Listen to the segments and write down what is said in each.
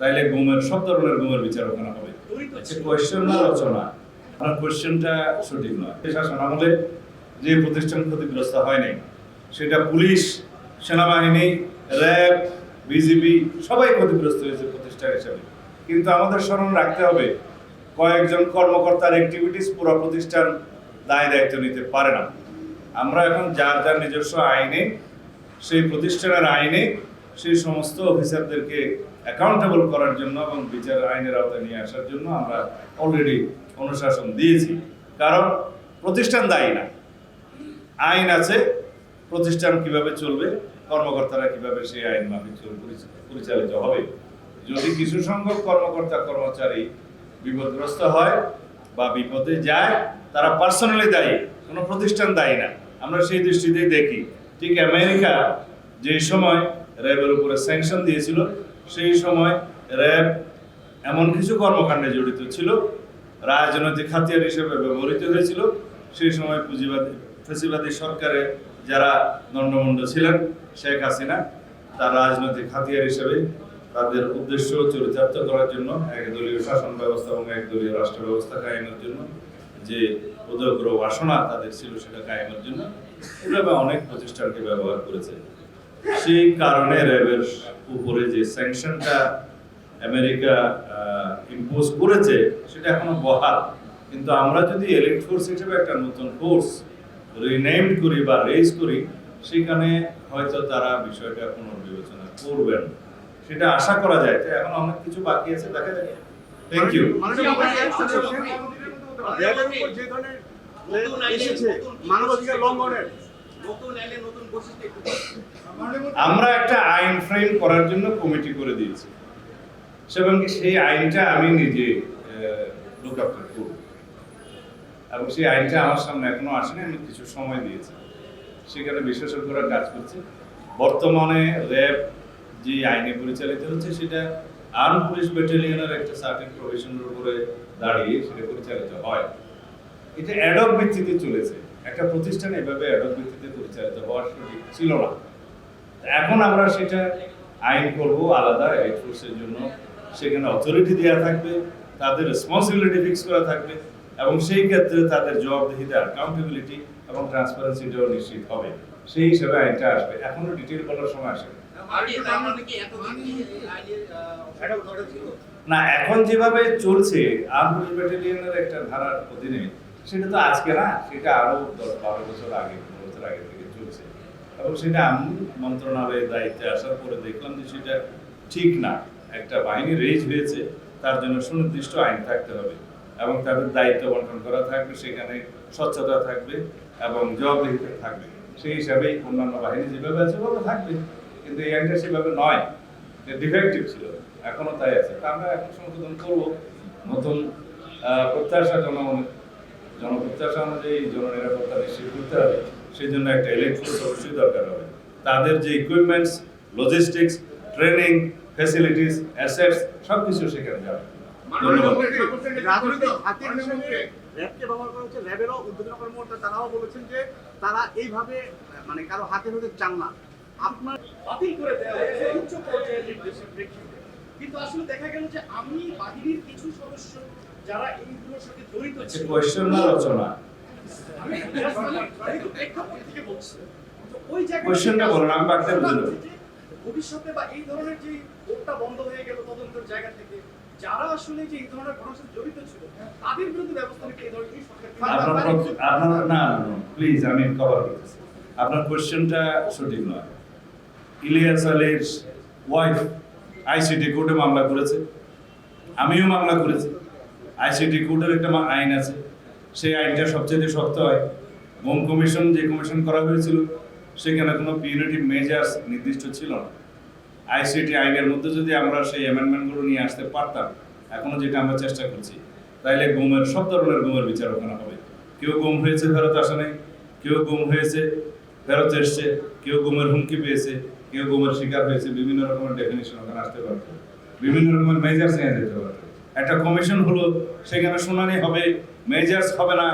তাইলে গুমের সব ধরনের গুমের বিচার ওখানে হবে। কোয়েশ্চেন না রচনা, আপনার কোয়েশ্চেনটা সঠিক নয়। শাসন আমলে যে প্রতিষ্ঠান ক্ষতিগ্রস্ত হয়নি সেটা পুলিশ, সেনাবাহিনী, র্যাব, বিজিবি সবাই ক্ষতিগ্রস্ত হয়েছে প্রতিষ্ঠান হিসেবে। কিন্তু আমাদের স্মরণ রাখতে হবে কয়েকজন কর্মকর্তার অ্যাক্টিভিটিস পুরো প্রতিষ্ঠান দায় দায়িত্ব নিতে পারে না। আমরা এখন যার যার নিজস্ব আইনে, সেই প্রতিষ্ঠানের আইনে সেই সমস্ত অফিসারদেরকে অ্যাকাউন্টেবল করার জন্য এবং বিচার আইনের আওতায় নিয়ে আসার জন্য আমরা অলরেডি অনুশাসন দিয়েছি। কারণ প্রতিষ্ঠান দায়ী না, আইন আছে, প্রতিষ্ঠান কিভাবে চলবে, কর্মকর্তারা কিভাবে সেই আইন মাফিক পরিচালিত হবে। যদি কিছু সংখ্যক কর্মকর্তা কর্মচারী বিপদগ্রস্ত হয় বা বিপদে যায়, তারা পার্সোনালি দায়ী, কোনো প্রতিষ্ঠান দায়ী না। আমরা সেই দৃষ্টিতেই দেখি। ঠিক আমেরিকা যে সময় র্যাবের উপরে স্যাংশন দিয়েছিল, সেই সময় র্যাব এমন কিছু কর্মকাণ্ডে জড়িত ছিল, রাজনৈতিক হাতিয়ার হিসেবে ব্যবহৃত হয়েছিল। সেই সময় ফ্যাসিবাদী সরকারে যারা দণ্ডমুণ্ড ছিলেন, শেখ হাসিনা তার রাজনৈতিক হাতিয়ার হিসেবে তাদের উদ্দেশ্য চরিতার্থ করার জন্য, একদলীয় শাসন ব্যবস্থা এবং একদলীয় রাষ্ট্র ব্যবস্থা কায়েমের জন্য যে উদগ্র বাসনা তাদের ছিল, সেটা কায়েমের জন্য এভাবে অনেক প্রতিষ্ঠানকে ব্যবহার করেছে। সেই কারণে র্যাবের উপরে যে স্যাংশনটা আমেরিকা ইম্পোজ করেছে সেটা এখনো বহাল। কিন্তু আমরা যদি এলিট ফোর্স হিসেবে একটা নতুন ফোর্স রিনেমড করি বা রেজ করি, সেখানে হয়তো তারা বিষয়টা পুনর্বিবেচনা করবেন, সেটা আশা করা যায়। তো এখন অনেক কিছু বাকি আছে, দেখা যাবে। Thank you. আমরা একটা আইন ফ্রেম করার জন্য কমিটি করে দিয়েছি, এবং সেই আইনটা আমি নিজে লুক আপ করব, এবং সেই আইনটা আমার সামনে এখনো আসেনি। আমি কিছু সময় দিয়েছি, সেখানে বিশেষজ্ঞরা কাজ করছে। বর্তমানে র্যাব যে আইনে পরিচালিত হচ্ছে সেটা আর্ম পুলিশ ব্যাটালিয়নের একটা সার্টেন প্রভিশনের উপরে দাঁড়িয়ে সেটা পরিচালিত হয়। এটা অ্যাডক ভিত্তিতে চলেছে। একটা প্রতিষ্ঠান এভাবে অ্যাডক ভিত্তিতে পরিচালিত হওয়ার সঠিক ছিল না। এখন আমরা সেটা আইন করব আলাদা এলিট ফোর্সের জন্য, সেখানে অথরিটি দেওয়া থাকবে, তাদের রেসপন্সিবিলিটি ফিক্স করা থাকবে, এবং সেই ক্ষেত্রে তাদের জবাবদিহিতা, অ্যাকাউন্টেবিলিটি এবং ট্রান্সপারেন্সিটাও নিশ্চিত হবে। সেই হিসাবে আইনটা আসবে, এখনো ডিটেইল বলার সময় আসে না। এখন যেভাবে চলছে আর্ম পুলিশ ব্যাটালিয়নের একটা ধারার অধীনে, সেটা তো আজকে না, সেটা আরো 10-12 বছর আগে, 15 বছর আগে থেকে চলছে। এবং সেটা আমি মন্ত্রণালয়ের দায়িত্বে আসার পরে দেখলাম যে সেটা ঠিক না। একটা বাহিনী রেজ হয়েছে, তার জন্য সুনির্দিষ্ট আইন থাকতে হবে এবং তাদের দায়িত্ব বন্টন করা থাকবে, সেখানে স্বচ্ছতা থাকবে এবং জবাবদিহিতা থাকবে। সেই হিসাবেই অন্যান্য বাহিনী যেভাবে আছে ওভাবে থাকবে, কিন্তু এই আইনটা সেভাবে নয়, ডিফেক্টিভ ছিল, এখনো তাই আছে। তা আমরা এখন সংশোধন করবো। নতুন প্রত্যাশা, জনপ্রত্যাশা অনুযায়ী জননিরাপত্তা নিশ্চিত করতে হবে। সেই জন্য একটা এলিট ফোর্স অবশ্যই দরকার হবে। তাদের যে equipments, logistics, training, facilities, assets সবকিছু সেখানে যাবে। তারাও বলেছেন যে তারা এইভাবে মানে কারো হাতে হতে চান না, আপনার বাতিল করে দেওয়া হয়েছে উচ্চ পর্যায়ের নির্দেশের প্রেক্ষিতে। কিন্তু আসলে দেখা গেল যে আমি বাহিনীর কিছু সদস্য যারা এইগুলোর সাথে জড়িত ছিল, কোয়েশ্চেন না রচনা, আমি প্রেক্ষাপট থেকে বলছি, তো ওই জায়গায় কোয়েশ্চেনটা বলেন, আমি বাকিটা বুঝে নেব। ভবিষ্যতে বা এই ধরনের যে কোর্টটা বন্ধ হয়ে গেল তদন্তের জায়গা থেকে, যারা আসলে যে এই ধরনের ঘটনার সাথে জড়িত ছিল তাদের বিরুদ্ধে ব্যবস্থা নিতে এই ধরনের আপনার না, প্লিজ, আমি কভার করতেছি। আপনার কোয়েশ্চেনটা সঠিক নয়। ইলিয়াস আলীর ওয়াইফ আইসিটি কোর্টে মামলা করেছে, আমিও মামলা করেছি। আইসিটি কোর্টের একটা আইন আছে, সেই আইনটা সবচেয়ে শক্ত হয়। হোম কমিশন যে কমিশন করা হয়েছিল, সেখানে কোনো পিউনিটিভ মেজার্স নির্দিষ্ট ছিল না। আইসিটি আইনের মধ্যে যদি আমরা সেই অ্যামেন্ডমেন্টগুলো নিয়ে আসতে পারতাম, এখনো যেটা আমরা চেষ্টা করছি, তাইলে গুমের সব ধরনের গুমের বিচার ওখানে হবে। কেউ গুম হয়েছে ফেরত আসে নাই, কেউ গুম হয়েছে ফেরত এসছে, কেউ গুমের হুমকি পেয়েছে, কেউ গুমের শিকার হয়েছে, বিভিন্ন রকমের ডেফিনিশন ওখানে আসতে পারত, বিভিন্ন রকমের মেজার্স নিয়ে যেতে পারত। একটা কমিশন হলো, সেখানে শুনানি হবে, মেজার্স হবে না,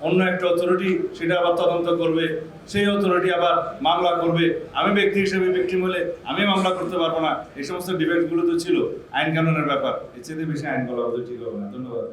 অন্য একটা অথরিটি সেটা আবার তদন্ত করবে, সেই অথরিটি আবার মামলা করবে, আমি ব্যক্তি হিসেবে ভিকটিম হলে আমি মামলা করতে পারবো না। এই সমস্ত ডিবেটগুলো তো ছিল আইন কানুনের ব্যাপার, এর চেয়ে বেশি আইন বলা হয়তো ঠিক হবে না। ধন্যবাদ।